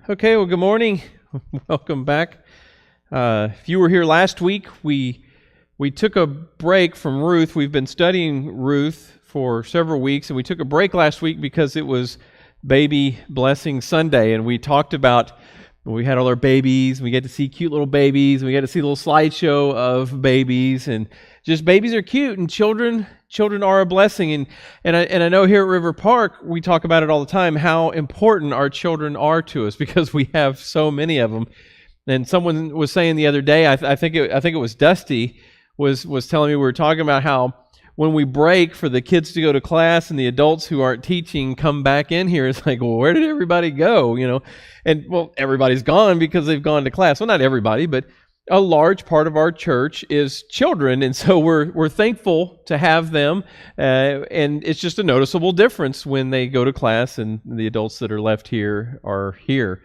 Okay, well, good morning. Welcome back. If you were here last week, we took a break from Ruth. We've been studying Ruth for several weeks, and we took a break last week because it was Baby Blessing Sunday, and we talked about we had all our babies. We get to see cute little babies. We get to see a little slideshow of babies, and just babies are cute, and children are a blessing. And I know here at River Park we talk about it all the time, how important our children are to us because we have so many of them. And someone was saying the other day, I think it was Dusty was telling me, we were talking about how when we break for the kids to go to class and the adults who aren't teaching come back in here, it's like, well, where did everybody go? And well, everybody's gone because they've gone to class. Well, not everybody, but a large part of our church is children, and so we're thankful to have them, and it's just a noticeable difference when they go to class and the adults that are left here are here.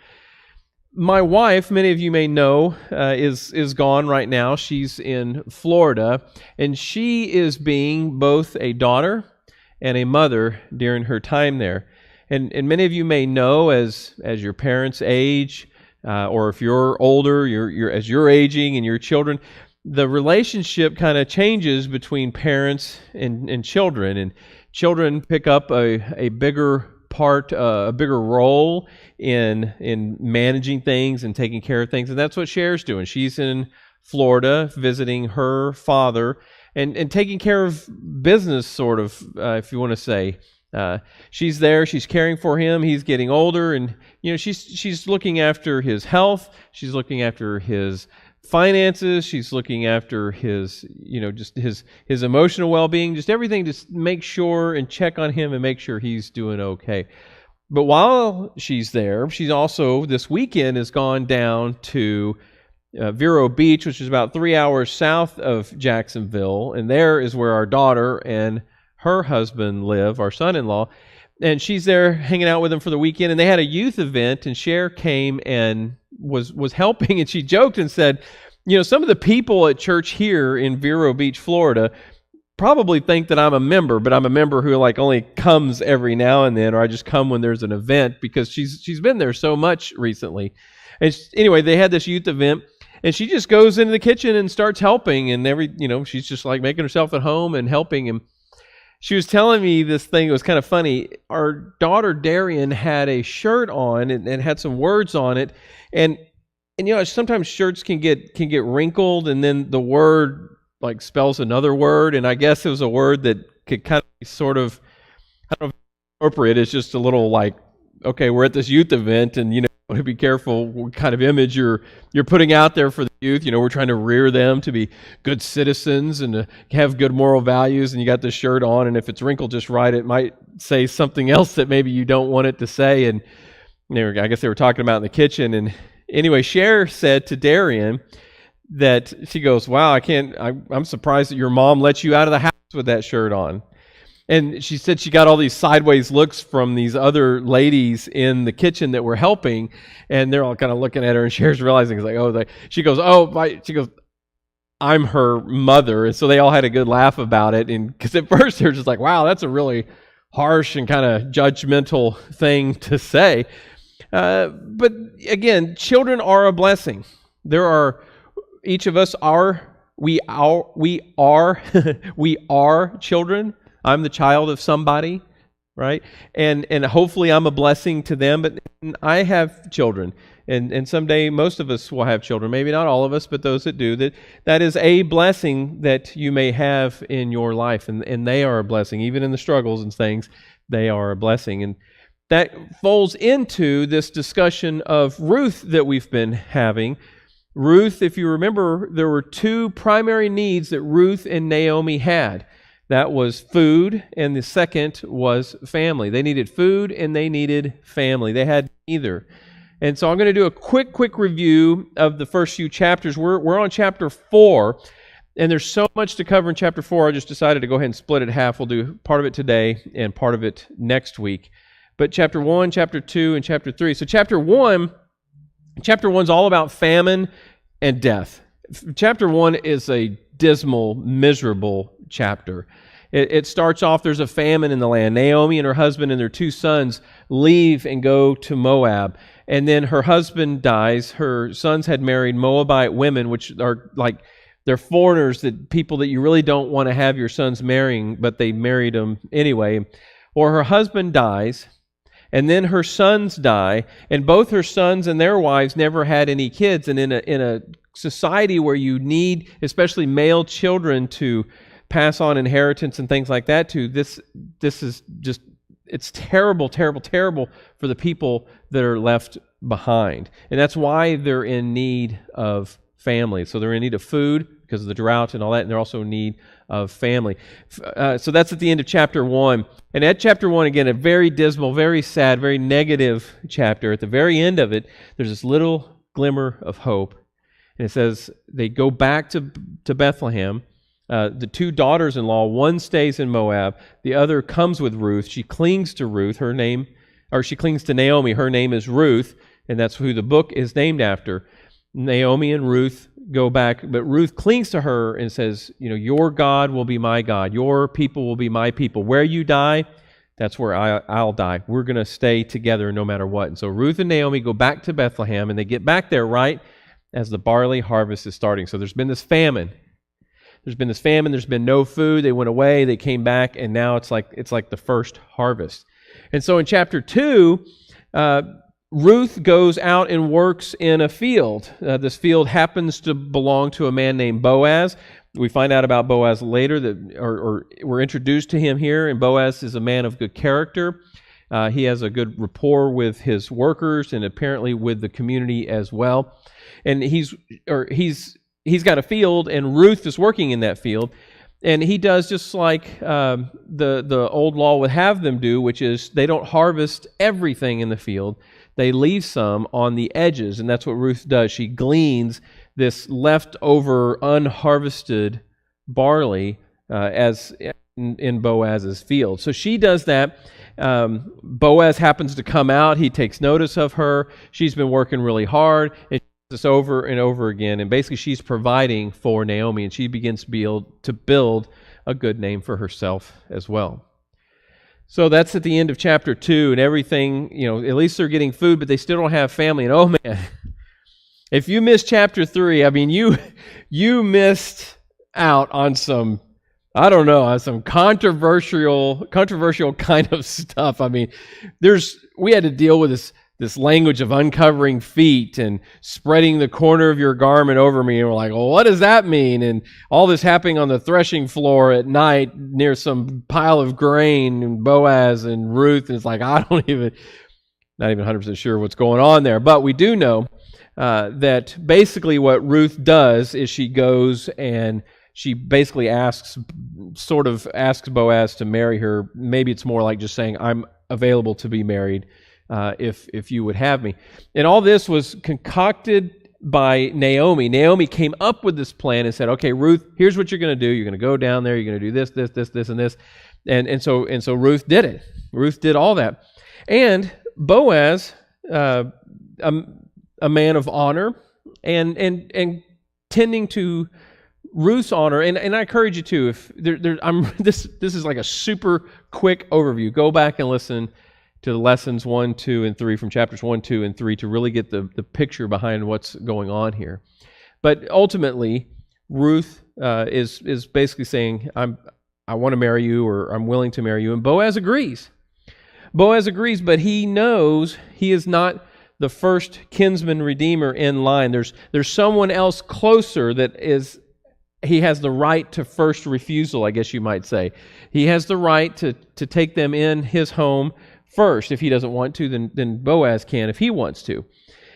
My wife, many of you may know, is gone right now. She's in Florida, and she is being both a daughter and a mother during her time there. And many of you may know, as your parents age, or if you're older, as you're aging and your children, the relationship kind of changes between parents and children. And children pick up a bigger part, a bigger role in managing things and taking care of things. And that's what Cher's doing. She's in Florida visiting her father and taking care of business, sort of, if you want to say. She's there, she's caring for him. He's getting older, and she's looking after his health, she's looking after his finances, she's looking after his just his emotional well-being, just everything, to make sure and check on him and make sure he's doing okay. But while she's there, she's also this weekend has gone down to Vero Beach, which is about 3 hours south of Jacksonville, and there is where our daughter and her husband live, our son-in-law, and she's there hanging out with them for the weekend. And they had a youth event, and Cher came and was helping, and she joked and said, some of the people at church here in Vero Beach, Florida, probably think that I'm a member, but I'm a member who only comes every now and then, or I just come when there's an event, because she's been there so much recently. And anyway, they had this youth event, and she just goes into the kitchen and starts helping, and she's just making herself at home and helping him. She was telling me this thing. It was kind of funny. Our daughter Darian had a shirt on and had some words on it, and sometimes shirts can get wrinkled, and then the word spells another word, and I guess it was a word that could kind of sort of, I don't know if it's appropriate. It's just a little okay, we're at this youth event, and to be careful what kind of image you're putting out there for the youth. We're trying to rear them to be good citizens and to have good moral values, and you got this shirt on, and if it's wrinkled just right, it might say something else that maybe you don't want it to say. And I guess they were talking about in the kitchen. And anyway, Cher said to Darian that she goes, "Wow, I'm surprised that your mom let you out of the house with that shirt on." And she said she got all these sideways looks from these other ladies in the kitchen that were helping, and they're all kind of looking at her, and Cher's realizing, she goes, I'm her mother. And so they all had a good laugh about it. And because at first they're just like, wow, that's a really harsh and kind of judgmental thing to say. But again, children are a blessing. Each of us we are children. I'm the child of somebody, right? And hopefully I'm a blessing to them. But I have children, and someday most of us will have children. Maybe not all of us, but those that do, that is a blessing that you may have in your life, and they are a blessing. Even in the struggles and things, they are a blessing. And that folds into this discussion of Ruth that we've been having. Ruth, if you remember, there were two primary needs that Ruth and Naomi had. That was food, and the second was family. They needed food and they needed family. They had neither. And so I'm going to do a quick review of the first few chapters. We're on chapter 4, and there's so much to cover in chapter 4. I just decided to go ahead and split it in half. We'll do part of it today and part of it next week. But chapter 1, chapter 2, and chapter 3. So chapter 1's all about famine and death. Chapter 1 is a dismal, miserable chapter. It starts off, there's a famine in the land. Naomi and her husband and their two sons leave and go to Moab. and then her husband dies. Her sons had married Moabite women, which are like, they're foreigners, that people that you really don't want to have your sons marrying, but they married them anyway. Or her husband dies, and then her sons die, and both her sons and their wives never had any kids. And in a society where you need, especially male children, to pass on inheritance and things like that to, this is just, it's terrible, terrible, terrible for the people that are left behind. And that's why they're in need of family. So they're in need of food because of the drought and all that, and they're also in need of family. So that's at the end of chapter 1. And at chapter 1, again, a very dismal, very sad, very negative chapter. At the very end of it, there's this little glimmer of hope. And it says they go back to Bethlehem. The two daughters-in-law, one stays in Moab, the other comes with Ruth. She clings to Ruth. She clings to Naomi. Her name is Ruth, and that's who the book is named after. Naomi and Ruth go back, but Ruth clings to her and says, your God will be my God. Your people will be my people. Where you die, that's where I'll die. We're going to stay together no matter what. And so Ruth and Naomi go back to Bethlehem, and they get back there right as the barley harvest is starting. So there's been this famine. There's been no food. They went away, they came back, and now it's like the first harvest. And so in chapter 2, Ruth goes out and works in a field. This field happens to belong to a man named Boaz. We find out about Boaz later, or we're introduced to him here, and Boaz is a man of good character. He has a good rapport with his workers and apparently with the community as well. And he's got a field, and Ruth is working in that field. And he does just like the old law would have them do, which is they don't harvest everything in the field. They leave some on the edges, and that's what Ruth does. She gleans this leftover, unharvested barley as in Boaz's field. So she does that. Boaz happens to come out. He takes notice of her. She's been working really hard, and this over and over again, and basically she's providing for Naomi, and she begins to build a good name for herself as well. So that's at the end of chapter 2, and everything, at least they're getting food, but they still don't have family. And oh man, if you missed chapter 3, I mean, you missed out on some, I don't know, some controversial kind of stuff. I mean, we had to deal with this language of uncovering feet and spreading the corner of your garment over me. And we're like, well, what does that mean? And all this happening on the threshing floor at night near some pile of grain, and Boaz and Ruth. And it's like, not even 100% sure what's going on there. But we do know that basically what Ruth does is she goes and she basically asks Boaz to marry her. Maybe it's more like just saying, I'm available to be married. If you would have me. And all this was concocted by Naomi. Naomi came up with this plan and said, okay, Ruth, here's what you're going to do. You're going to go down there. You're going to do this, and this. And so Ruth did it. Ruth did all that. And Boaz, a man of honor, and tending to Ruth's honor, and I encourage you to, this is like a super quick overview. Go back and listen to the lessons 1, 2, and 3 from chapters 1, 2, and 3 to really get the picture behind what's going on here. But ultimately, Ruth is basically saying, I want to marry you, or I'm willing to marry you, and Boaz agrees. But he knows he is not the first kinsman redeemer in line. There's someone else closer that he has the right to first refusal, I guess you might say. He has the right to take them in his home first. If he doesn't want to, then Boaz can if he wants to.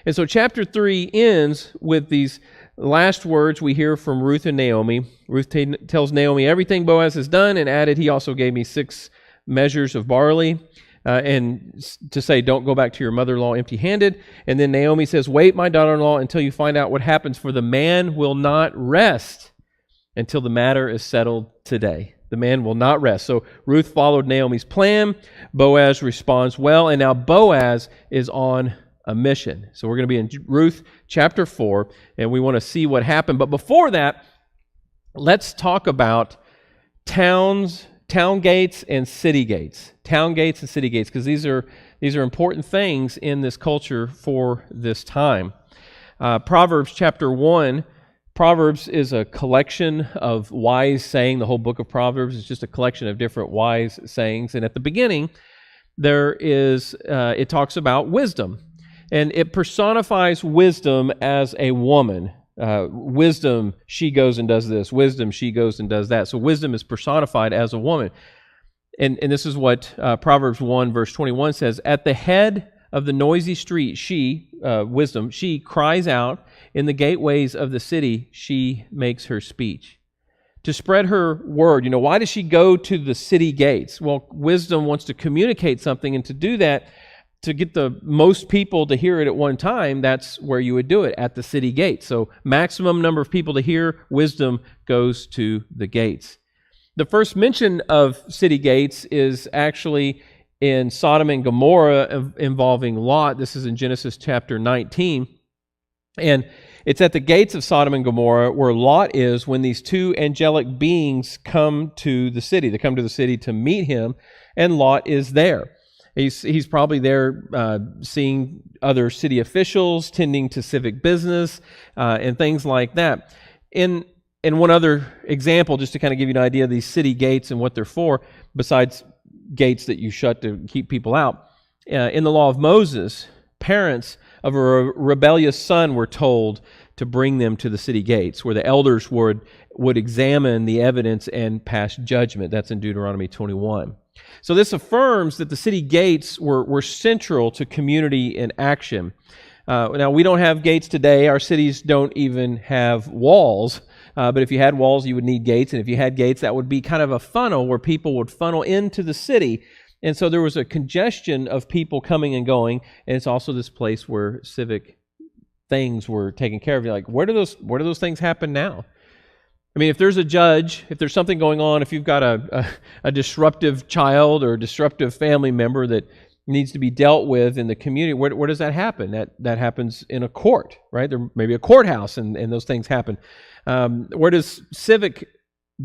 And so chapter 3 ends with these last words we hear from Ruth and Naomi. Ruth tells Naomi everything Boaz has done, and added, he also gave me 6 measures of barley, and to say, don't go back to your mother-in-law empty-handed. And then Naomi says, wait, my daughter-in-law, until you find out what happens, for the man will not rest until the matter is settled today. The man will not rest. So Ruth followed Naomi's plan. Boaz responds well, and now Boaz is on a mission. So we're going to be in Ruth chapter 4, and we want to see what happened. But before that, let's talk about town gates and city gates. Town gates and city gates, because these are These are important things in this culture for this time. Proverbs chapter 1. Proverbs is a collection of wise saying. The whole book of Proverbs is just a collection of different wise sayings. And at the beginning, it talks about wisdom. And it personifies wisdom as a woman. Wisdom, she goes and does this. Wisdom, she goes and does that. So wisdom is personified as a woman. And this is what Proverbs 1 verse 21 says, "At the head of the noisy street, wisdom, she cries out. In the gateways of the city, she makes her speech." To spread her word. Why does she go to the city gates? Well, wisdom wants to communicate something, and to do that, to get the most people to hear it at one time, that's where you would do it, at the city gates. So maximum number of people to hear, wisdom goes to the gates. The first mention of city gates is actually in Sodom and Gomorrah involving Lot. This is in Genesis chapter 19. And it's at the gates of Sodom and Gomorrah where Lot is when these two angelic beings come to the city. They come to the city to meet him, and Lot is there. He's probably there seeing other city officials, tending to civic business, and things like that. In one other example, just to kind of give you an idea of these city gates and what they're for, besides gates that you shut to keep people out, in the law of Moses, parents of a rebellious son were told to bring them to the city gates, where the elders would examine the evidence and pass judgment. That's in Deuteronomy 21. So this affirms that the city gates were central to community in action. Now, we don't have gates today. Our cities don't even have walls. But if you had walls, you would need gates. And if you had gates, that would be kind of a funnel where people would funnel into the city. And so there was a congestion of people coming and going. And it's also this place where civic things were taken care of. You're like, where do those things happen now? I mean, if there's a judge, if there's something going on, if you've got a disruptive child or a disruptive family member that needs to be dealt with in the community, where does that happen? That happens in a court, right? There may be a courthouse, and those things happen. Where does civic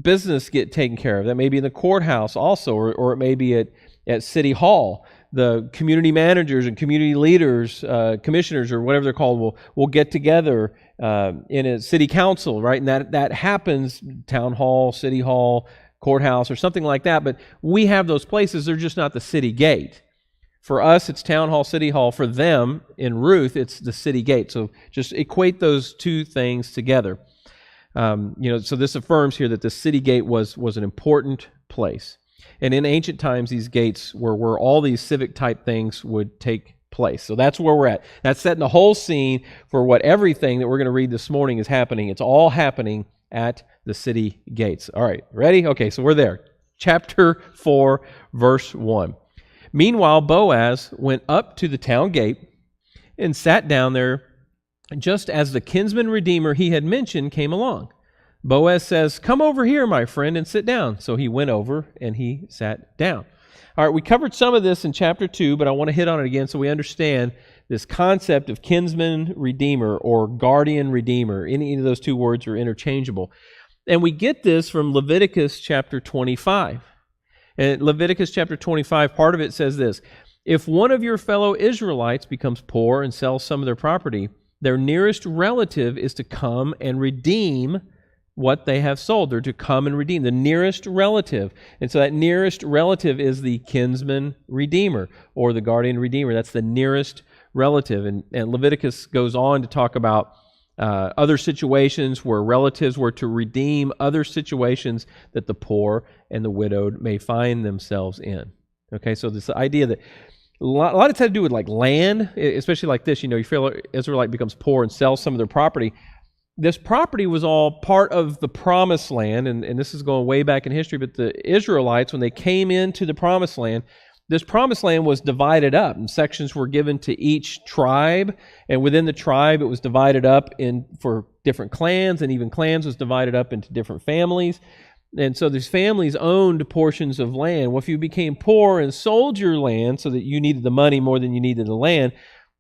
business get taken care of? That may be in the courthouse also, or it may be at City Hall. The community managers and community leaders, commissioners, or whatever they're called, will get together in a city council, right? And that happens, town hall, city hall, courthouse, or something like that. But we have those places. They're just not the city gate. For us, it's town hall, city hall. For them, in Ruth, it's the city gate. So just equate those two things together. So this affirms here that the city gate was an important place. And in ancient times, these gates were where all these civic type things would take place. So that's where we're at. That's setting the whole scene for what everything that we're going to read this morning is happening. It's all happening at the city gates. All right, ready? Okay, so we're there. Chapter 4, verse 1. Meanwhile, Boaz went up to the town gate and sat down there just as the kinsman redeemer he had mentioned came along. Boaz says, "Come over here, my friend, and sit down." So he went over and he sat down. All right, we covered some of this in chapter 2, but I want to hit on it again so we understand this concept of kinsman redeemer or guardian redeemer. Any of those two words are interchangeable. And we get this from Leviticus chapter 25. And Leviticus chapter 25, part of it says this: "If one of your fellow Israelites becomes poor and sells some of their property, their nearest relative is to come and redeem what they have sold." They're to come and redeem the nearest relative. And so that nearest relative is the kinsman redeemer or the guardian redeemer. That's the nearest relative. And Leviticus goes on to talk about other situations where relatives were to redeem other situations that the poor and the widowed may find themselves in. Okay, so this idea that a lot of it had to do with like land, especially like this. Your fellow Israelite becomes poor and sells some of their property. This property was all part of the promised land, and this is going way back in history, but the Israelites, when they came into the promised land, this promised land was divided up, and sections were given to each tribe, and within the tribe it was divided up for different clans, and even clans was divided up into different families. And so these families owned portions of land. Well, if you became poor and sold your land so that you needed the money more than you needed the land,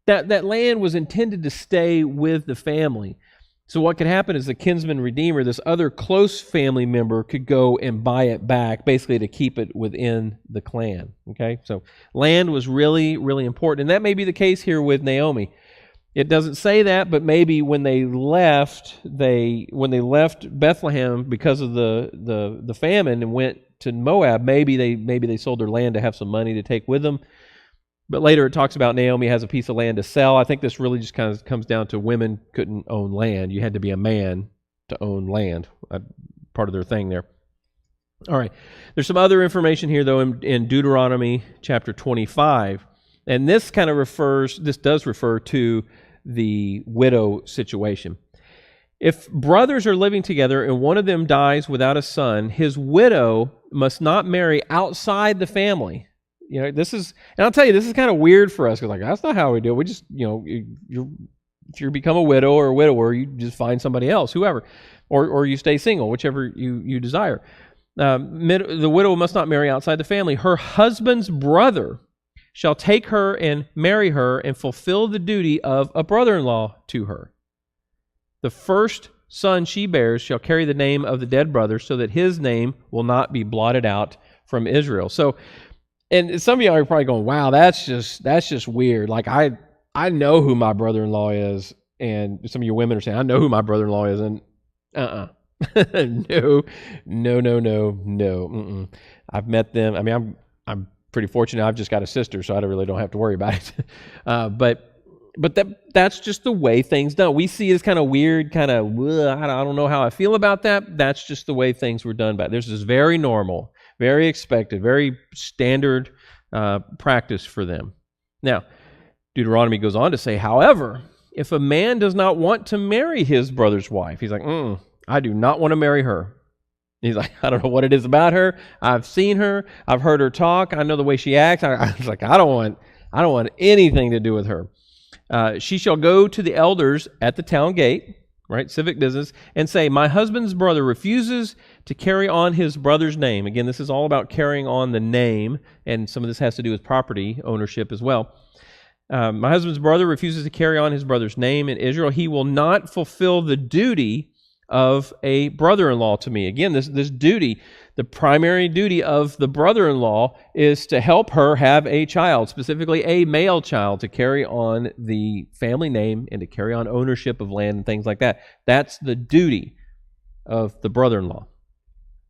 that land was intended to stay with the family. So what could happen is the kinsman redeemer, this other close family member, could go and buy it back, basically to keep it within the clan. Okay, so land was really, really important, and that may be the case here with Naomi. It doesn't say that, but maybe when they left Bethlehem because of the famine and went to Moab, maybe they sold their land to have some money to take with them. But later it talks about Naomi has a piece of land to sell. I think this really just kind of comes down to women couldn't own land. You had to be a man to own land. Part of their thing there. All right. There's some other information here, though, in Deuteronomy chapter 25. And this does refer to the widow situation. If brothers are living together and one of them dies without a son, his widow must not marry outside the family. You know, and I'll tell you, this is kind of weird for us, because that's not how we do it. We just, if you become a widow or a widower, you just find somebody else, whoever, or you stay single, whichever you desire. The widow must not marry outside the family. Her husband's brother shall take her and marry her and fulfill the duty of a brother-in-law to her. The first son she bears shall carry the name of the dead brother, so that his name will not be blotted out from Israel. So, and some of you are probably going, wow, that's just weird. Like, I know who my brother-in-law is, and some of you women are saying, I know who my brother-in-law is, and no. I've met them. I mean, I'm pretty fortunate. I've just got a sister, so I really don't have to worry about it. But that's just the way things done. We see it as kind of weird, I don't know how I feel about that. That's just the way things were done back. This is very normal, very expected, very standard practice for them. Now, Deuteronomy goes on to say, however, if a man does not want to marry his brother's wife, he's like, I do not want to marry her. He's like, I don't know what it is about her. I've seen her. I've heard her talk. I know the way she acts. I was like, I don't want anything to do with her. She shall go to the elders at the town gate, right, civic business, and say, my husband's brother refuses to carry on his brother's name. Again, this is all about carrying on the name, and some of this has to do with property ownership as well. My husband's brother refuses to carry on his brother's name in Israel. He will not fulfill the duty of a brother-in-law to me. Again, this duty, the primary duty of the brother-in-law is to help her have a child, specifically a male child, to carry on the family name and to carry on ownership of land and things like that. That's the duty of the brother-in-law.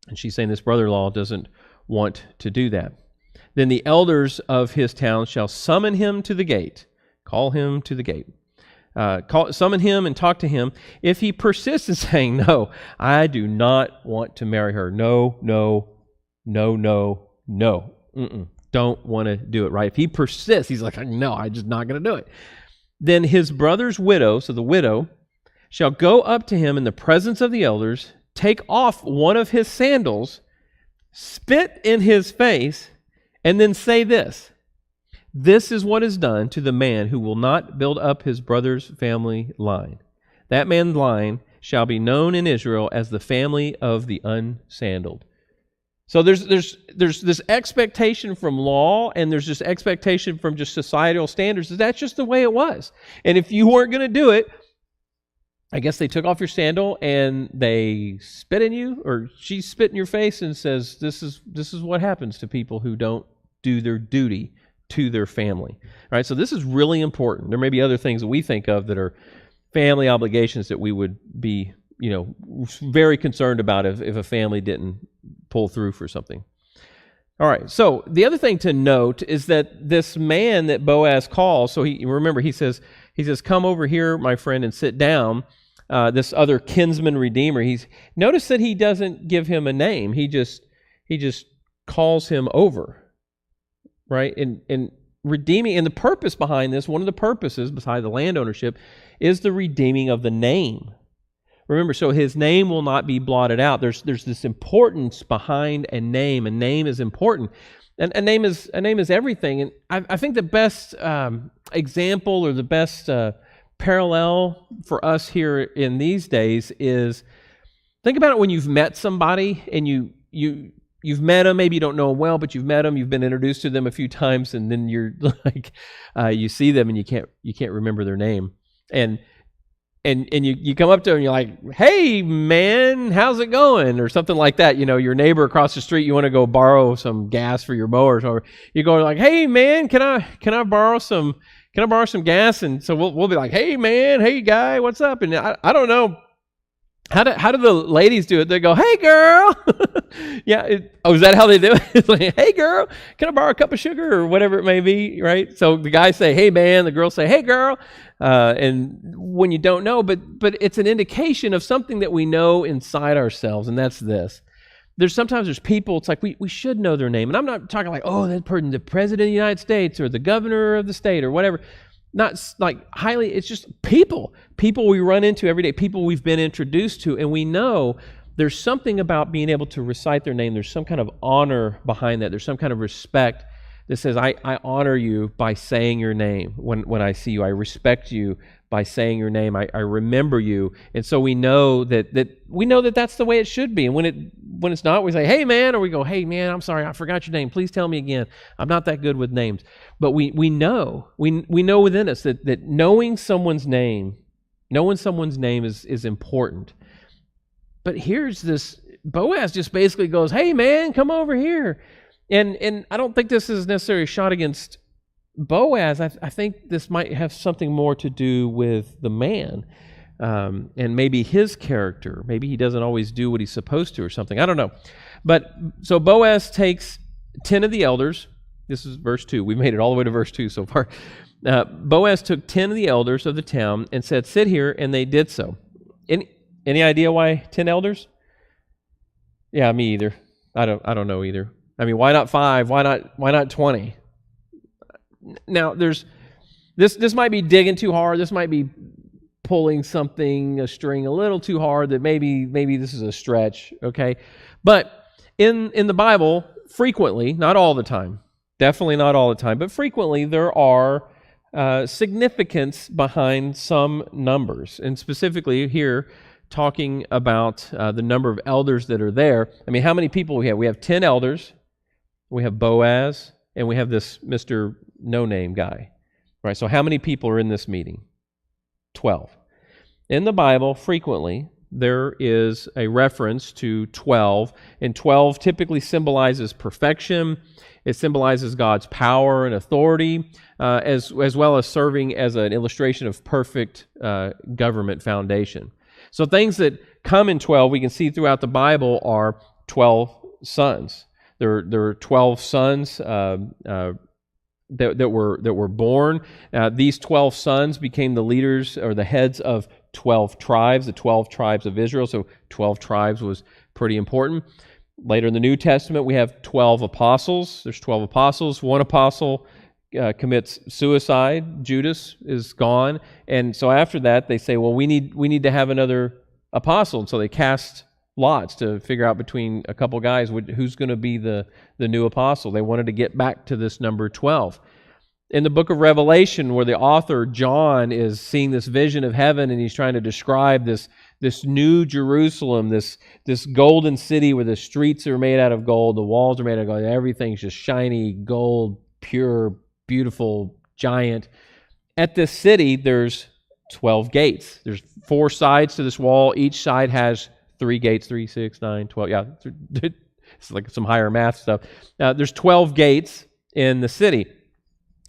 And she's saying this brother-in-law doesn't want to do that. Then the elders of his town shall summon him to the gate, call him to the gate. Summon him and talk to him. If he persists in saying, no, I do not want to marry her. No. Don't want to do it, right? If he persists, he's like, no, I'm just not going to do it. Then his brother's widow, so the widow, shall go up to him in the presence of the elders, take off one of his sandals, spit in his face, and then say this. This is what is done to the man who will not build up his brother's family line. That man's line shall be known in Israel as the family of the unsandaled. So there's this expectation from law, and there's this expectation from just societal standards. That's just the way it was. And if you weren't going to do it, I guess they took off your sandal and they spit in you, or she spit in your face and says, this is what happens to people who don't do their duty to their family. All right, so this is really important. There may be other things that we think of that are family obligations that we would be, very concerned about if a family didn't pull through for something. All right, so the other thing to note is that this man that Boaz calls, so he says, come over here, my friend, and sit down. This other kinsman redeemer, notice that he doesn't give him a name. He just calls him over. Right? And redeeming, and the purpose behind this, one of the purposes beside the land ownership, is the redeeming of the name. Remember, so his name will not be blotted out. There's this importance behind a name. A name is important. And a name is everything. And I think the best example, or the best parallel for us here in these days is, think about it when you've met somebody and you've met them, maybe you don't know them well, but you've met them, you've been introduced to them a few times, and then you're like, you see them and you can't remember their name. And and you come up to him and you're like, hey man, how's it going? Or something like that. Your neighbor across the street, you want to go borrow some gas for your mower or something. You go like, hey man, can I borrow some gas? And so we'll be like, hey man, hey guy, what's up? And I don't know. How do the ladies do it? They go, hey girl. Yeah. Is that how they do it? It's like, hey girl, can I borrow a cup of sugar or whatever it may be, right? So the guys say, hey man, the girls say, hey girl. And when you don't know, but it's an indication of something that we know inside ourselves, and that's this. Sometimes people, it's like we should know their name. And I'm not talking like, oh, that person, the president of the United States or the governor of the state or whatever. Not like highly, it's just people we run into every day, people we've been introduced to, and we know there's something about being able to recite their name. There's some kind of honor behind that. There's some kind of respect that says, I honor you by saying your name when I see you. I respect you by saying your name. I remember you. And so we know that that's the way it should be. And when it's not, we say, hey man, or we go, hey man, I'm sorry, I forgot your name. Please tell me again. I'm not that good with names. But we know within us that knowing someone's name is important. But here's this, Boaz just basically goes, hey man, come over here. And I don't think this is necessarily a shot against Boaz. I think this might have something more to do with the man and maybe his character. Maybe he doesn't always do what he's supposed to or something. I don't know. But so Boaz takes 10 of the elders. This is verse 2. We made it all the way to verse 2 so far. Boaz took 10 of the elders of the town and said, sit here, and they did so. Any idea why 10 elders? Yeah, me either. I don't know either. I mean, why not 5? Why not 20? Now, this might be digging too hard. This might be pulling a string a little too hard, that maybe this is a stretch, okay? But in the Bible, frequently, not all the time, definitely not all the time, but frequently there are significance behind some numbers. And specifically here, talking about the number of elders that are there. I mean, how many people we have? We have 10 elders. We have Boaz, and we have this Mr. No-Name guy. Right? So how many people are in this meeting? 12. In the Bible, frequently, there is a reference to 12, and 12 typically symbolizes perfection. It symbolizes God's power and authority, as well as serving as an illustration of perfect government foundation. So things that come in 12, we can see throughout the Bible, are 12 sons. There are 12 sons that were born. These 12 sons became the leaders or the heads of 12 tribes, the 12 tribes of Israel. So 12 tribes was pretty important. Later in the New Testament, we have 12 apostles. There's 12 apostles. One apostle commits suicide. Judas is gone. And so after that, they say, well, we need to have another apostle. And so they cast lots to figure out between a couple guys who's going to be the new apostle. They wanted to get back to this number 12. In the book of Revelation, where the author, John, is seeing this vision of heaven, and he's trying to describe this new Jerusalem, this golden city where the streets are made out of gold, the walls are made out of gold, everything's just shiny, gold, pure, beautiful, giant. At this city, there's 12 gates. There's 4 sides to this wall. Each side has 3 gates, 3, 6, 9, 12. Yeah, it's like some higher math stuff. There's 12 gates in the city.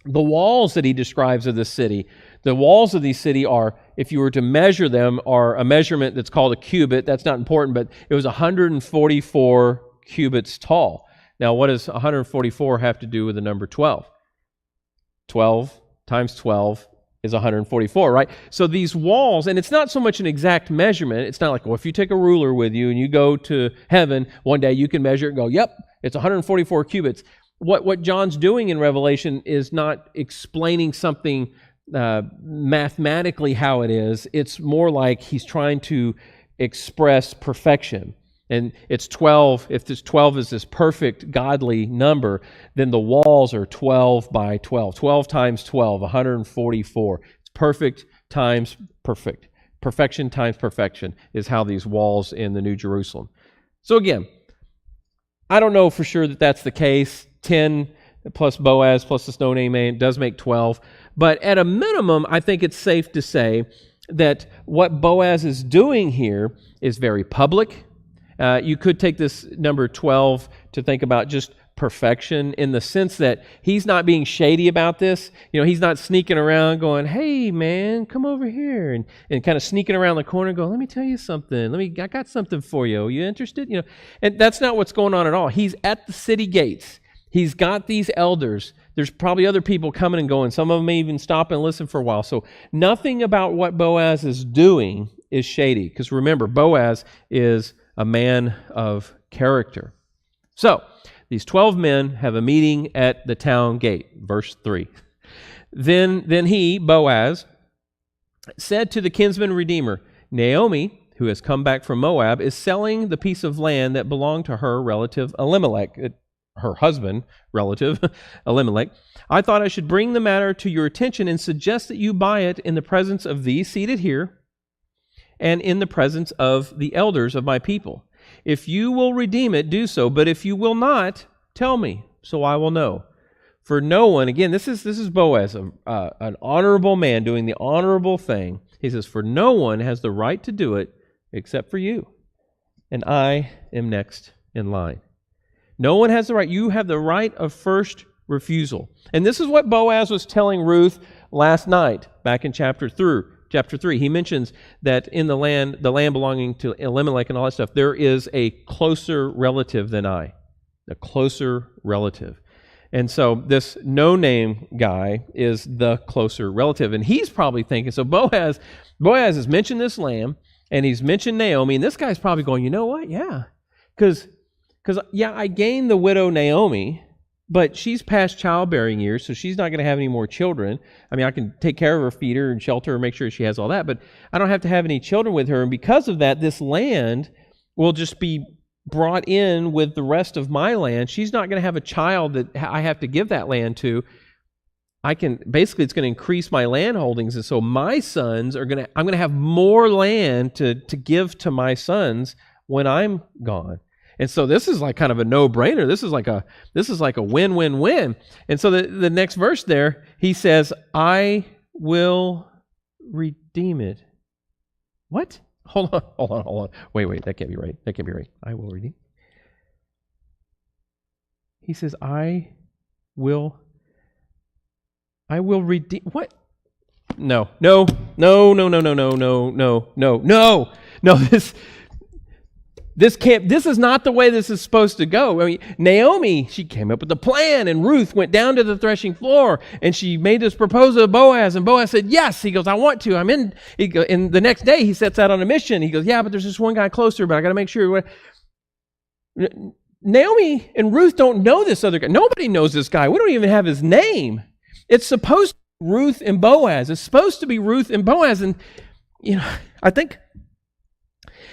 The walls that he describes of this city, the walls of these city are, if you were to measure them, are a measurement that's called a cubit. That's not important, but it was 144 cubits tall. Now, what does 144 have to do with the number 12? 12 times 12 is 144, right? So these walls, and it's not so much an exact measurement. It's not like, well, if you take a ruler with you and you go to heaven, one day you can measure it and go, yep, it's 144 cubits. What John's doing in Revelation is not explaining something mathematically how it is. It's more like he's trying to express perfection. And it's 12. If this 12 is this perfect, godly number, then the walls are 12 by 12. 12 times 12, 144. It's perfect times perfect. Perfection times perfection is how these walls in the New Jerusalem. So again, I don't know for sure that that's the case. 10 plus Boaz plus the no-name man does make 12. But at a minimum, I think it's safe to say that what Boaz is doing here is very public. You could take this number 12 to think about just perfection in the sense that he's not being shady about this. He's not sneaking around going, hey, man, come over here, and kind of sneaking around the corner and going, let me tell you something. I got something for you. Are you interested? And that's not what's going on at all. He's at the city gates. He's got these elders. There's probably other people coming and going. Some of them may even stop and listen for a while. So nothing about what Boaz is doing is shady. Because remember, Boaz is a man of character. So these 12 men have a meeting at the town gate. Verse 3. Then he, Boaz, said to the kinsman redeemer, Naomi, who has come back from Moab, is selling the piece of land that belonged to her relative Elimelech, her husband, relative Elimelech. I thought I should bring the matter to your attention and suggest that you buy it in the presence of these seated here and in the presence of the elders of my people. If you will redeem it, do so. But if you will not, tell me, so I will know. For no one, again, this is Boaz, an honorable man doing the honorable thing. He says, for no one has the right to do it except for you, and I am next in line. No one has the right. You have the right of first refusal. And this is what Boaz was telling Ruth last night, back in chapter 3. He mentions that in the land belonging to Elimelech and all that stuff, there is a closer relative than I, a closer relative. And so this no-name guy is the closer relative. And he's probably thinking, so Boaz has mentioned this land, and he's mentioned Naomi, and this guy's probably going, you know what? Yeah. Because I gained the widow Naomi, but she's past childbearing years, so she's not going to have any more children. I mean, I can take care of her, feed her, and shelter her, make sure she has all that, but I don't have to have any children with her. And because of that, this land will just be brought in with the rest of my land. She's not going to have a child that I have to give that land to. Basically, it's going to increase my land holdings, and so my sons I'm going to have more land to give to my sons when I'm gone. And so this is like kind of a no-brainer. This is like a win-win-win. And so the next verse there, he says, I will redeem it. What? Hold on. Wait. That can't be right. I will redeem. He says, I will redeem. What? No. This is not the way this is supposed to go. I mean, Naomi, she came up with a plan, and Ruth went down to the threshing floor, and she made this proposal to Boaz, and Boaz said, yes. He goes, I want to. I'm in. And the next day, he sets out on a mission. He goes, yeah, but there's this one guy closer, but I got to make sure. Naomi and Ruth don't know this other guy. Nobody knows this guy. We don't even have his name. It's supposed to be Ruth and Boaz. It's supposed to be Ruth and Boaz. And,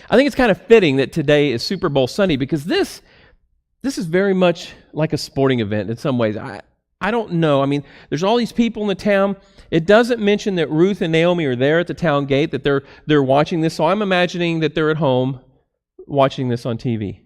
I think it's kind of fitting that today is Super Bowl Sunday, because this is very much like a sporting event in some ways. I don't know. I mean, there's all these people in the town. It doesn't mention that Ruth and Naomi are there at the town gate, that they're watching this. So I'm imagining that they're at home watching this on TV.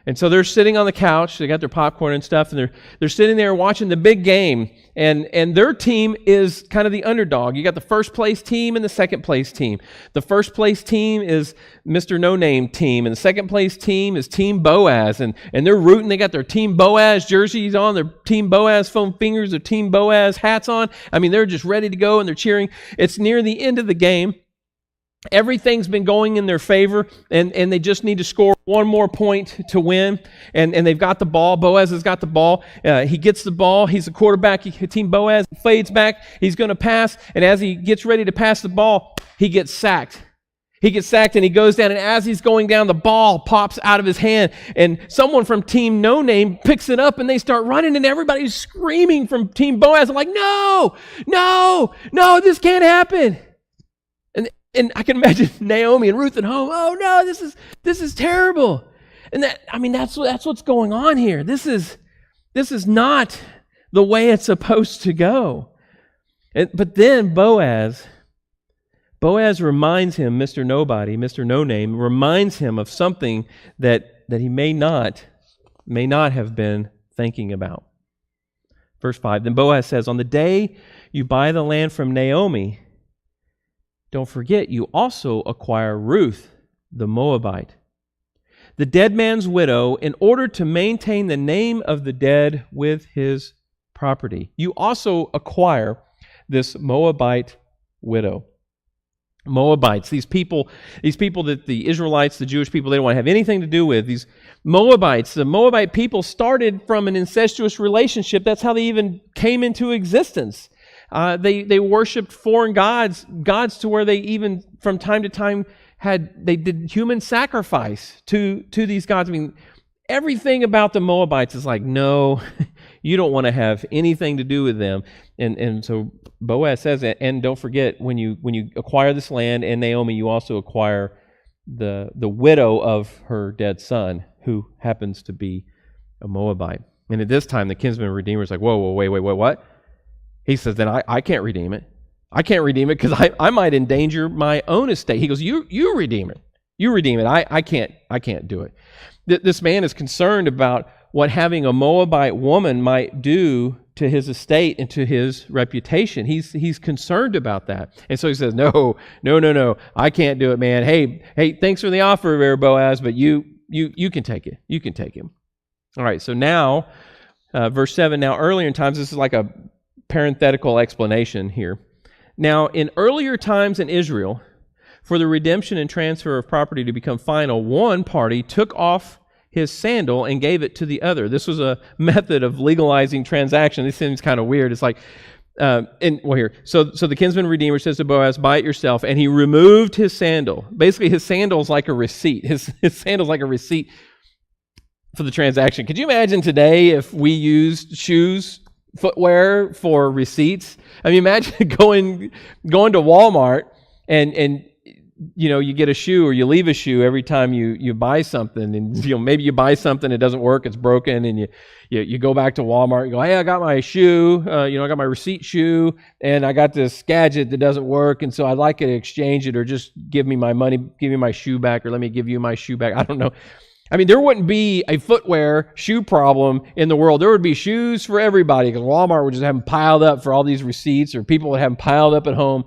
And so they're sitting on the couch, they got their popcorn and stuff, and they're sitting there watching the big game, and their team is kind of the underdog. You got the first place team and the second place team. The first place team is Mr. No Name team, and the second place team is Team Boaz, and they're rooting. They got their Team Boaz jerseys on, their Team Boaz foam fingers, their Team Boaz hats on. I mean, they're just ready to go, and they're cheering. It's near the end of the game. Everything's been going in their favor, and they just need to score one more point to win, and they've got the ball. Boaz has got the ball. He gets the ball. He's the quarterback. Team Boaz fades back. He's going to pass, and as he gets ready to pass the ball, he gets sacked. He gets sacked, and he goes down, and as he's going down, the ball pops out of his hand, and someone from Team No Name picks it up, and they start running, and everybody's screaming from Team Boaz. I'm like, no, this can't happen. And I can imagine Naomi and Ruth at home. Oh no, this is terrible. And that's what's going on here. This is not the way it's supposed to go. But then Boaz reminds him, Mr. Nobody, Mr. No Name, reminds him of something that he may not have been thinking about. Verse 5, then Boaz says, on the day you buy the land from Naomi, don't forget, you also acquire Ruth, the Moabite, the dead man's widow, in order to maintain the name of the dead with his property. You also acquire this Moabite widow. Moabites, these people that the Israelites, the Jewish people, they don't want to have anything to do with. These Moabites, the Moabite people started from an incestuous relationship. That's how they even came into existence. They worshipped foreign gods to where they even from time to time they did human sacrifice to these gods. I mean, everything about the Moabites is like, no, you don't want to have anything to do with them. And so Boaz says it, and don't forget, when you acquire this land and Naomi, you also acquire the widow of her dead son, who happens to be a Moabite. And at this time, the kinsman redeemer is like, whoa, wait, what? He says, then I can't redeem it. I can't redeem it because I might endanger my own estate. He goes, you redeem it. You redeem it. I can't do it. This man is concerned about what having a Moabite woman might do to his estate and to his reputation. He's concerned about that. And so he says, no, I can't do it, man. Hey, thanks for the offer there, Boaz, but you can take it. You can take him. All right, so now, verse 7, now earlier in times, this is like a parenthetical explanation here. Now, in earlier times in Israel, for the redemption and transfer of property to become final, one party took off his sandal and gave it to the other. This was a method of legalizing transaction. This seems kind of weird. It's like, so the kinsman redeemer says to Boaz, buy it yourself, and he removed his sandal. Basically, his sandal's like a receipt. His sandal's like a receipt for the transaction. Could you imagine today if we used footwear for receipts? I mean, imagine going to Walmart and you get a shoe or you leave a shoe every time you buy something, and maybe you buy something, it doesn't work, it's broken, and you go back to Walmart, you go, hey, I got my shoe, I got my receipt shoe, and I got this gadget that doesn't work, and so I'd like you to exchange it, or just give me my money, give me my shoe back, or let me give you my shoe back. I don't know. I mean, there wouldn't be a footwear shoe problem in the world. There would be shoes for everybody, because Walmart would just have them piled up for all these receipts, or people would have them piled up at home.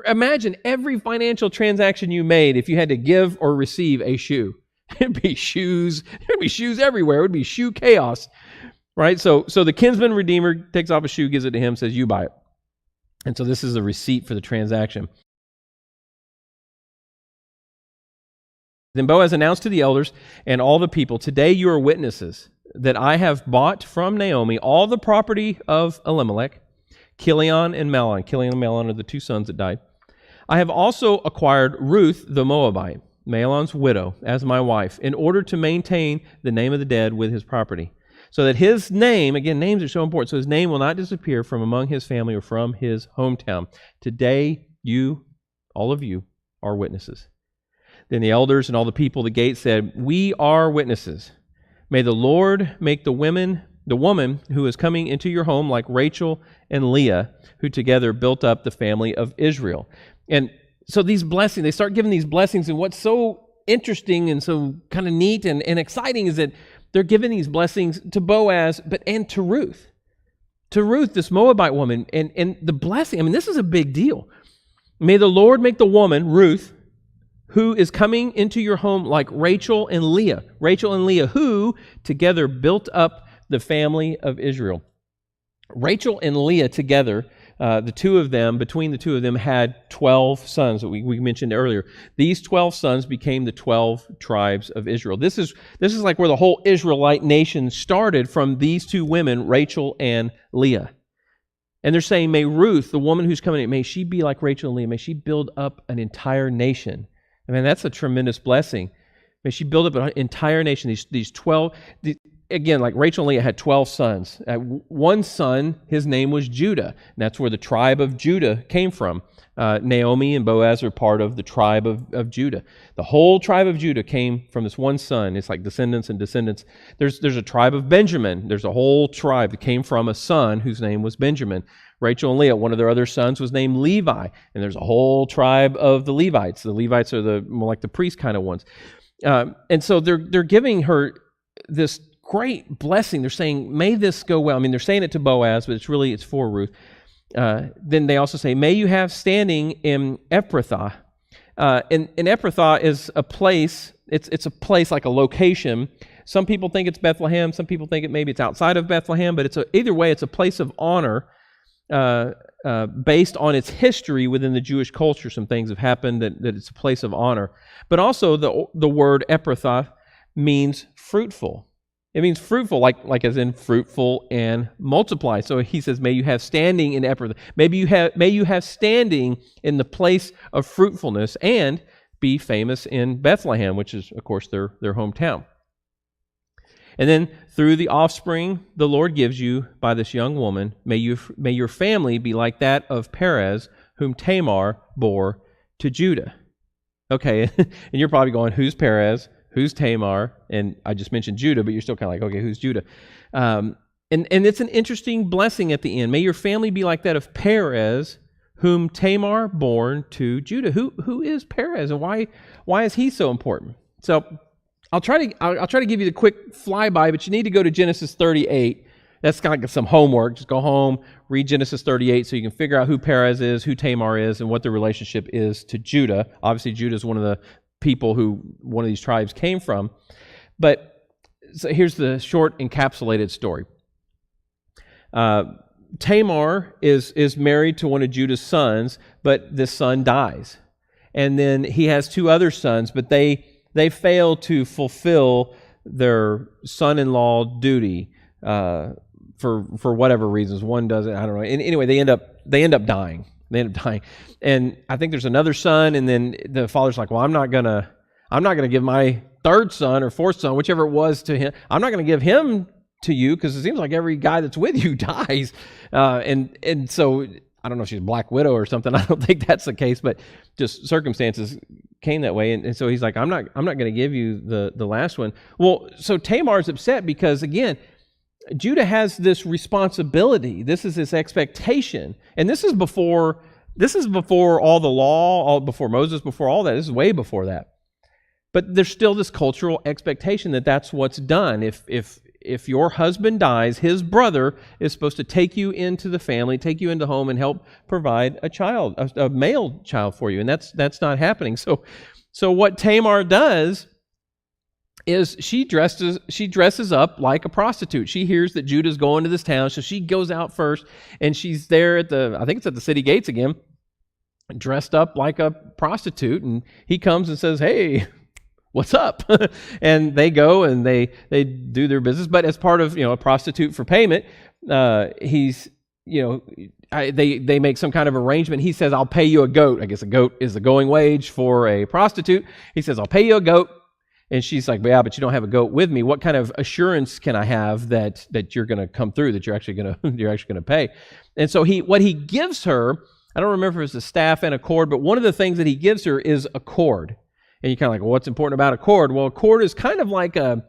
Imagine every financial transaction you made if you had to give or receive a shoe. It'd be shoes. There'd be shoes everywhere. It would be shoe chaos, right? So the kinsman redeemer takes off a shoe, gives it to him, says, you buy it. And so this is a receipt for the transaction. Then Boaz announced to the elders and all the people, today you are witnesses that I have bought from Naomi all the property of Elimelech, Chilion and Mahlon. Chilion and Mahlon are the two sons that died. I have also acquired Ruth the Moabite, Mahlon's widow, as my wife, in order to maintain the name of the dead with his property, so that his name, again, names are so important, so his name will not disappear from among his family or from his hometown. Today you, all of you, are witnesses. Then the elders and all the people at the gate said, we are witnesses. May the Lord make the woman who is coming into your home like Rachel and Leah, who together built up the family of Israel. And so these blessings, they start giving these blessings, and what's so interesting and so kind of neat and exciting is that they're giving these blessings to Boaz, and to Ruth. To Ruth, this Moabite woman, and the blessing, I mean, this is a big deal. May the Lord make the woman, Ruth, who is coming into your home like Rachel and Leah, who together built up the family of Israel. Rachel and Leah together, between the two of them had 12 sons that we mentioned earlier. These 12 sons became the 12 tribes of Israel. This is like where the whole Israelite nation started, from these two women, Rachel and Leah. And they're saying, may Ruth, the woman who's coming in, may she be like Rachel and Leah, may she build up an entire nation. I mean, that's a tremendous blessing. May she build up an entire nation. These 12, again, like Rachel and Leah had 12 sons. One son, his name was Judah. And that's where the tribe of Judah came from. Naomi and Boaz are part of the tribe of Judah. The whole tribe of Judah came from this one son. It's like descendants and descendants. There's a tribe of Benjamin. There's a whole tribe that came from a son whose name was Benjamin. Rachel and Leah, one of their other sons was named Levi, and there's a whole tribe of the Levites. The Levites are more like the priest kind of ones. And so they're giving her this great blessing. They're saying, may this go well. I mean, they're saying it to Boaz, but it's for Ruth. Then they also say, may you have standing in Ephrathah. And Ephrathah is a place, it's a place like a location. Some people think it's Bethlehem, some people think maybe it's outside of Bethlehem, but either way, it's a place of honor based on its history within the Jewish culture. Some things have happened that it's a place of honor. But also the word Ephrathah means fruitful. It means fruitful, like as in fruitful and multiply. So he says, may you have standing in Ephrathah. May you have standing in the place of fruitfulness and be famous in Bethlehem, which is, of course, their hometown. And then through the offspring the Lord gives you by this young woman, may your family be like that of Perez, whom Tamar bore to Judah. Okay, and you're probably going, who's Perez? Who's Tamar? And I just mentioned Judah, but you're still kind of like, okay, who's Judah? And it's an interesting blessing at the end. May your family be like that of Perez, whom Tamar born to Judah. Who is Perez, and why is he so important? So I'll try to give you the quick flyby, but you need to go to Genesis 38. That's kind of like some homework. Just go home, read Genesis 38 so you can figure out who Perez is, who Tamar is, and what their relationship is to Judah. Obviously, Judah is one of the people who one of these tribes came from. But so here's the short encapsulated story. Tamar is married to one of Judah's sons, but this son dies. And then he has two other sons, but they fail to fulfill their son-in-law duty for whatever reasons. One doesn't, I don't know. And anyway, they end up dying. And I think there's another son, and then the father's like, well, I'm not gonna give my third son or fourth son, whichever it was, to him. I'm not gonna give him to you because it seems like every guy that's with you dies. And so I don't know if she's a black widow or something. I don't think that's the case, but just circumstances came that way. And so he's like, I'm not gonna give you the last one. Well, so Tamar's upset because, again, Judah has this responsibility. This is his expectation. And this is before all the law, all before Moses, before all that. This is way before that. But there's still this cultural expectation that that's what's done. If your husband dies, his brother is supposed to take you into the family, take you into home, and help provide a male child for you. And that's not happening. So what Tamar does is she dresses up like a prostitute. She hears that Judah's going to this town, so she goes out first, and she's there I think it's at the city gates again, dressed up like a prostitute, and he comes and says, hey, what's up? And they go and they do their business, but as part of, a prostitute for payment, they make some kind of arrangement. He says, I'll pay you a goat. I guess a goat is the going wage for a prostitute. He says, I'll pay you a goat. And she's like, yeah, but you don't have a goat with me. What kind of assurance can I have that you're going to come through, that you're actually going to pay? And so what he gives her, I don't remember if it's a staff and a cord, but one of the things that he gives her is a cord. And you're kind of like, well, what's important about a cord? Well, a cord is kind of like a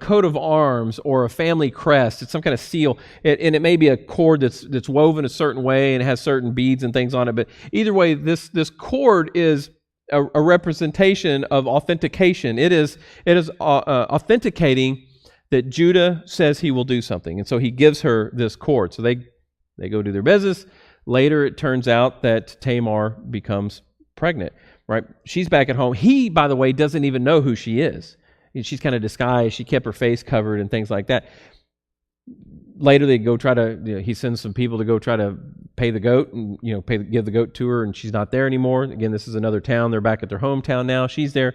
coat of arms or a family crest. It's some kind of seal, and it may be a cord that's woven a certain way and has certain beads and things on it. But either way, this cord is a representation of authentication. It is authenticating that Judah says he will do something, and so he gives her this cord. So they go do their business. Later, it turns out that Tamar becomes pregnant. Right? She's back at home. He, by the way, doesn't even know who she is. She's kind of disguised. She kept her face covered and things like that. Later, they go try to, he sends some people to go try to pay the goat and, give the goat to her, and she's not there anymore. Again, this is another town. They're back at their hometown now. She's there.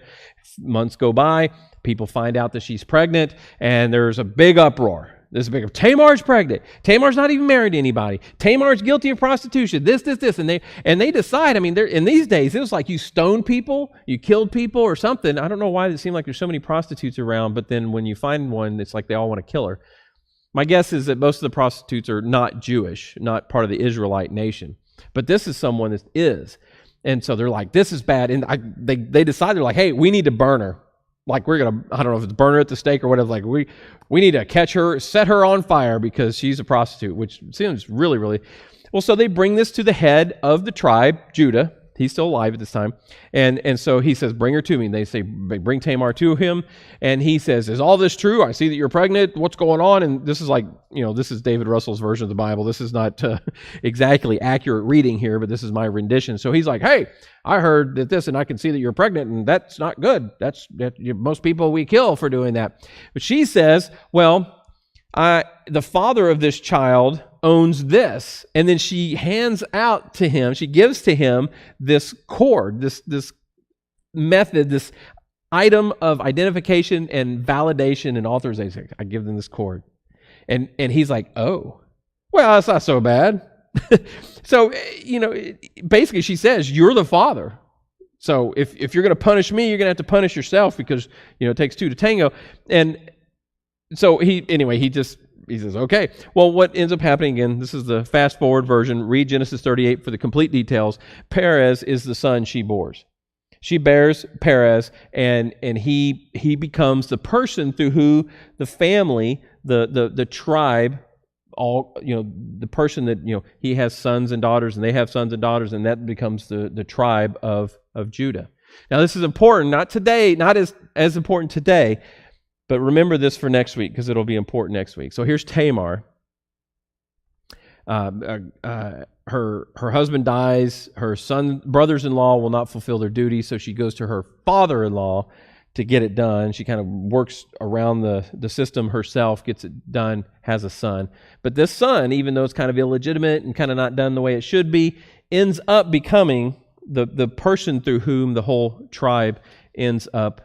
Months go by. People find out that she's pregnant, and there's a big uproar. There's a big, Tamar's pregnant. Tamar's not even married to anybody. Tamar's guilty of prostitution. This, and they decide. I mean, in these days, it was like you stoned people, you killed people, or something. I don't know why it seemed like there's so many prostitutes around, but then when you find one, it's like they all want to kill her. My guess is that most of the prostitutes are not Jewish, not part of the Israelite nation. But this is someone that is. And so they're like, this is bad. And they decide, they're like, hey, we need to burn her. Like, we're going to, I don't know if it's burn her at the stake or whatever. Like, we need to catch her, set her on fire because she's a prostitute, which seems really, really... Well, so they bring this to the head of the tribe, Judah, He's still alive at this time. And so he says, bring her to me. And they say, bring Tamar to him. And he says, is all this true? I see that you're pregnant. What's going on? And this is like, this is David Russell's version of the Bible. This is not exactly accurate reading here, but this is my rendition. So he's like, hey, I heard that this, and I can see that you're pregnant, and that's not good. Most people we kill for doing that. But she says, well, the father of this child owns this. And then she hands out to him, she gives to him this cord, this method, this item of identification and validation and authorization. I give them this cord. And he's like, oh, well, that's not so bad. So, basically she says, you're the father. So if you're going to punish me, you're going to have to punish yourself because, it takes two to tango. And so he says, okay. Well, what ends up happening, again, this is the fast forward version. Read Genesis 38 for the complete details. Perez is the son she bores. She bears Perez, and he becomes the person through who the family, the tribe, the person that, he has sons and daughters, and they have sons and daughters, and that becomes the tribe of Judah. Now, this is important, not today, not as important today, but remember this for next week, because it'll be important next week. So here's Tamar. Her husband dies. Her brothers-in-law will not fulfill their duty, so she goes to her father-in-law to get it done. She kind of works around the system herself, gets it done, has a son. But this son, even though it's kind of illegitimate and kind of not done the way it should be, ends up becoming the person through whom the whole tribe ends up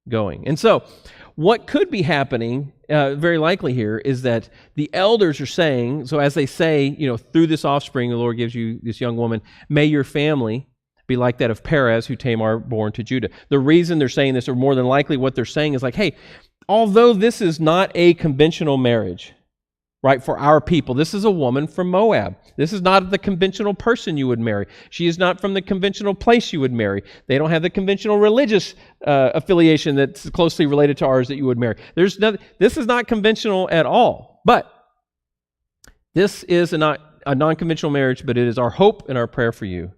going. And so what could be happening, very likely here, is that the elders are saying, so as they say, through this offspring, the Lord gives you this young woman, may your family be like that of Perez, who Tamar born to Judah. The reason they're saying this, or more than likely what they're saying, is like, hey, although this is not a conventional marriage, right, for our people, this is a woman from Moab. This is not the conventional person you would marry. She is not from the conventional place you would marry. They don't have the conventional religious affiliation that's closely related to ours that you would marry. This is not conventional at all. But this is a non-conventional marriage, but it is our hope and our prayer for you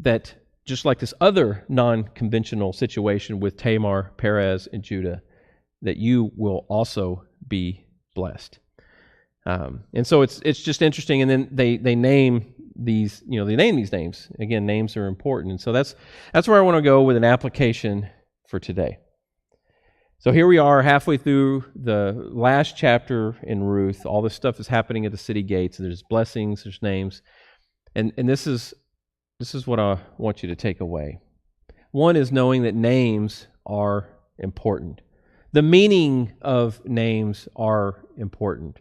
that just like this other non-conventional situation with Tamar, Perez, and Judah, that you will also be blessed. And so it's just interesting. And then they name these, they name these names. Again, names are important. And so that's where I want to go with an application for today. So here we are halfway through the last chapter in Ruth. All this stuff is happening at the city gates. There's blessings, there's names. And this is what I want you to take away. One is knowing that names are important. The meaning of names are important.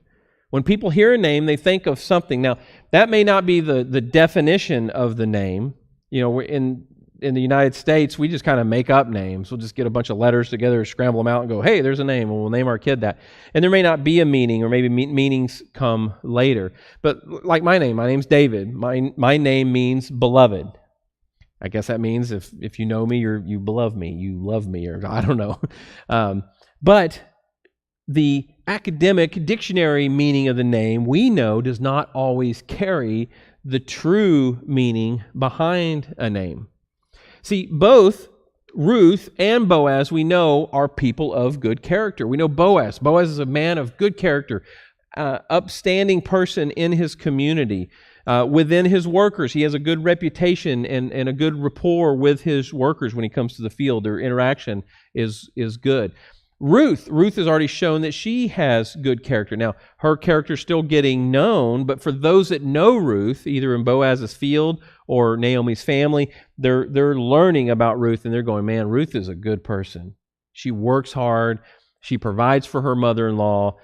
When people hear a name, they think of something. Now, that may not be the definition of the name. In the United States, we just kind of make up names. We'll just get a bunch of letters together, scramble them out, and go, hey, there's a name, and we'll name our kid that. And there may not be a meaning, or maybe meanings come later. But like my name's David. My name means beloved. I guess that means if you know me, you beloved me, you love me, or I don't know. But the academic dictionary meaning of the name, we know, does not always carry the true meaning behind a name. See, both Ruth and Boaz, we know, are people of good character. We know Boaz. Boaz is a man of good character, upstanding person in his community. Within his workers, he has a good reputation and a good rapport with his workers when he comes to the field. Their interaction is good. Ruth has already shown that she has good character. Now, her character is still getting known, but for those that know Ruth, either in Boaz's field or Naomi's family, they're learning about Ruth, and they're going, man, Ruth is a good person. She works hard. She provides for her mother-in-law.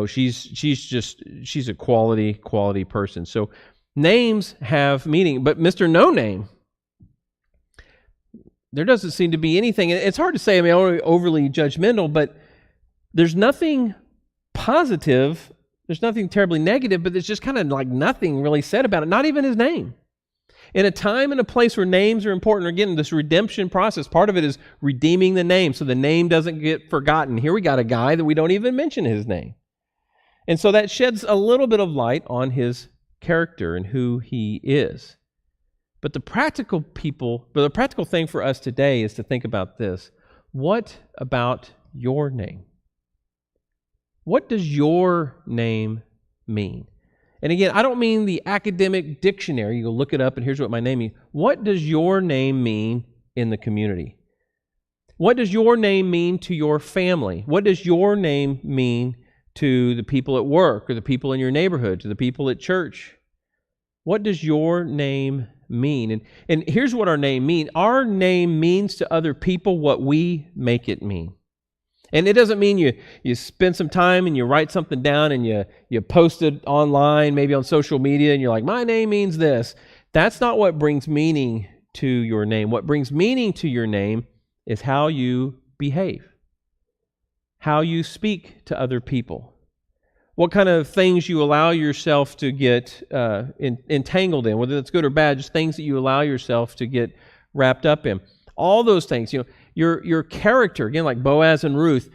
She's a quality person. So names have meaning, but Mr. No Name, there doesn't seem to be anything. It's hard to say, I'm overly judgmental, but there's nothing positive. There's nothing terribly negative, but there's just kind of like nothing really said about it, not even his name. In a time and a place where names are important, again, this redemption process, part of it is redeeming the name so the name doesn't get forgotten. Here we got a guy that we don't even mention his name. And so that sheds a little bit of light on his character and who he is. But the practical thing for us today is to think about this. What about your name? What does your name mean? And again, I don't mean the academic dictionary. You go look it up and here's what my name means. What does your name mean in the community? What does your name mean to your family? What does your name mean to the people at work or the people in your neighborhood, to the people at church? What does your name mean? And here's what our name means. Our name means to other people what we make it mean. And it doesn't mean you spend some time and you write something down and you post it online, maybe on social media, and you're like, my name means this. That's not what brings meaning to your name. What brings meaning to your name is how you behave, how you speak to other people, what kind of things you allow yourself to get entangled in, whether that's good or bad, just things that you allow yourself to get wrapped up in. All those things, your character, again, like Boaz and Ruth,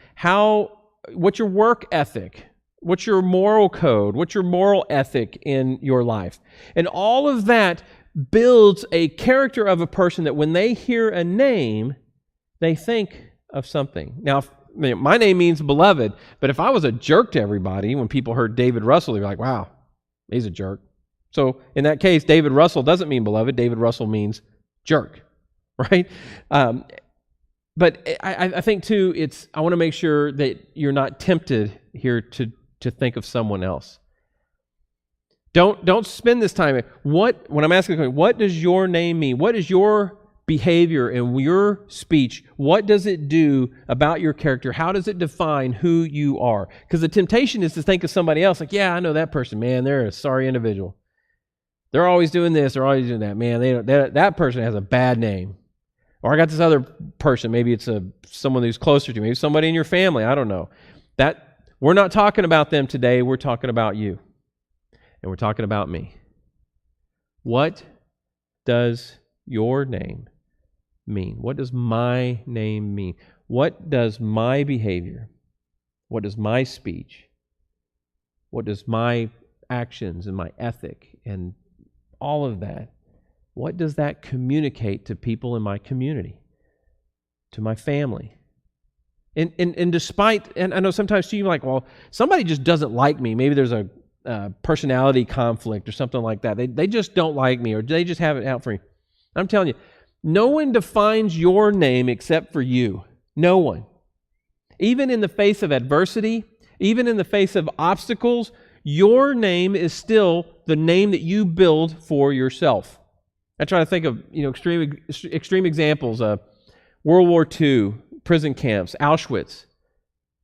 what's your work ethic? What's your moral code? What's your moral ethic in your life? And all of that builds a character of a person that when they hear a name, they think of something. Now, my name means beloved, but if I was a jerk to everybody, when people heard David Russell, they're like, wow, he's a jerk. So in that case, David Russell doesn't mean beloved. David Russell means jerk, right? But I think too, I want to make sure that you're not tempted here to think of someone else. Don't spend this time. When I'm asking the question, what does your name mean? What is your behavior and your speech? What does it do about your character? How does it define who you are? Because the temptation is to think of somebody else like, yeah, I know that person, man. They're a sorry individual. They're always doing this. They're always doing that. Man, that person has a bad name. Or I got this other person. Maybe it's someone who's closer to me. Maybe somebody in your family. I don't know. We're not talking about them today. We're talking about you. And we're talking about me. What does your name mean? What does my name mean? What does my behavior, what does my speech, what does my actions and my ethic and all of that, what does that communicate to people in my community, to my family? And despite, and I know sometimes you're like, well, somebody just doesn't like me. Maybe there's a personality conflict or something like that. They just don't like me, or they just have it out for me. I'm telling you, no one defines your name except for you. No one. Even in the face of adversity, even in the face of obstacles, your name is still the name that you build for yourself. I try to think of extreme examples. World War II, prison camps, Auschwitz,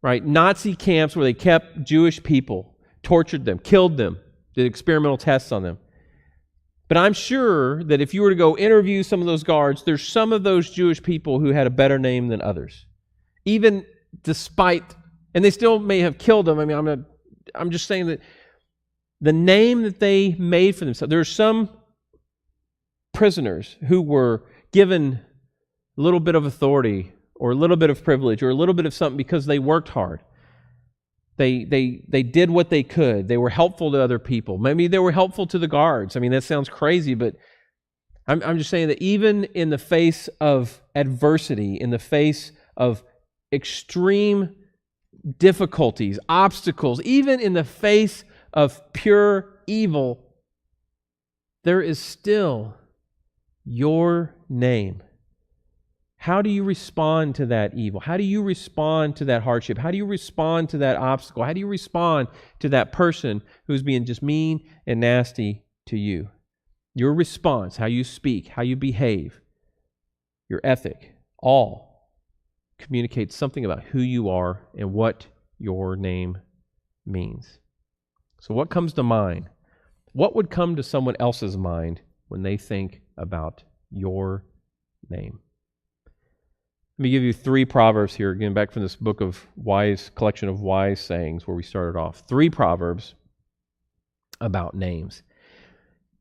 right? Nazi camps where they kept Jewish people, tortured them, killed them, did experimental tests on them. But I'm sure that if you were to go interview some of those guards, there's some of those Jewish people who had a better name than others. Even despite, and they still may have killed them. I mean, I'm just saying that the name that they made for themselves, there are some prisoners who were given a little bit of authority or a little bit of privilege or a little bit of something because they worked hard. They did what they could. They were helpful to other people. Maybe they were helpful to the guards. I mean, that sounds crazy, but I'm just saying that even in the face of adversity, in the face of extreme difficulties, obstacles, even in the face of pure evil, there is still your name. How do you respond to that evil? How do you respond to that hardship? How do you respond to that obstacle? How do you respond to that person who's being just mean and nasty to you? Your response, how you speak, how you behave, your ethic, all communicates something about who you are and what your name means. So what comes to mind? What would come to someone else's mind when they think about your name? Let me give you 3 proverbs here, again, back from this book of collection of wise sayings where we started off. 3 proverbs about names.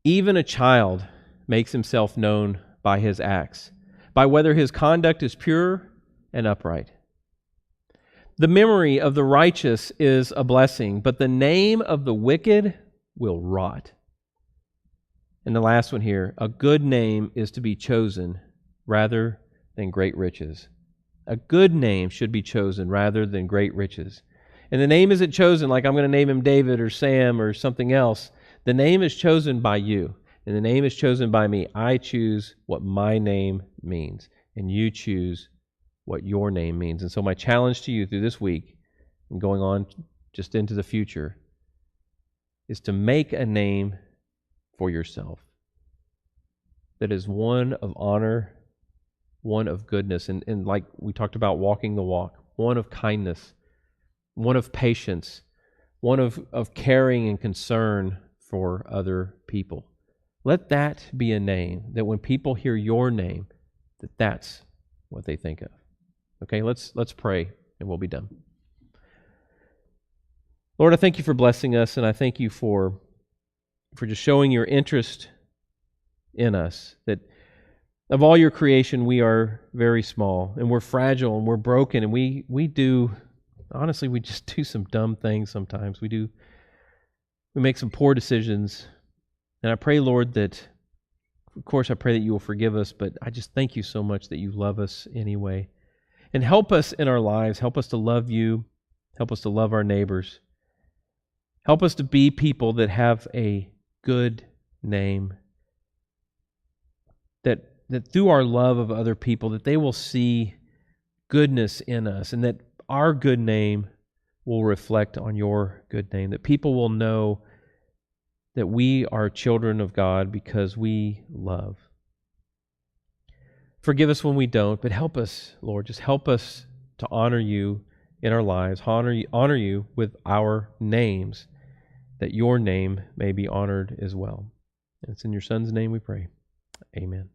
Even a child makes himself known by his acts, by whether his conduct is pure and upright. The memory of the righteous is a blessing, but the name of the wicked will rot. And the last one here, a good name is to be chosen rather than great riches. A good name should be chosen rather than great riches. And the name isn't chosen like I'm going to name him David or Sam or something else. The name is chosen by you, and the name is chosen by me. I choose what my name means, and you choose what your name means. And so my challenge to you through this week and going on just into the future is to make a name for yourself that is one of honor, one of goodness, and like we talked about, walking the walk, one of kindness, one of patience, one of caring and concern for other people. Let that be a name that when people hear your name, that's what they think of. Okay, let's pray and we'll be done. Lord, I thank you for blessing us, and I thank you for just showing your interest in us, that of all your creation, we are very small, and we're fragile, and we're broken, and we do, honestly, we just do some dumb things sometimes. We make some poor decisions, and I pray, Lord, that, of course, I pray that you will forgive us, but I just thank you so much that you love us anyway. And help us in our lives, help us to love you, help us to love our neighbors. Help us to be people that have a good name, that through our love of other people, that they will see goodness in us, and that our good name will reflect on your good name, that people will know that we are children of God because we love. Forgive us when we don't, but help us, Lord, just help us to honor you in our lives, honor you with our names, that your name may be honored as well. And it's in your Son's name we pray. Amen.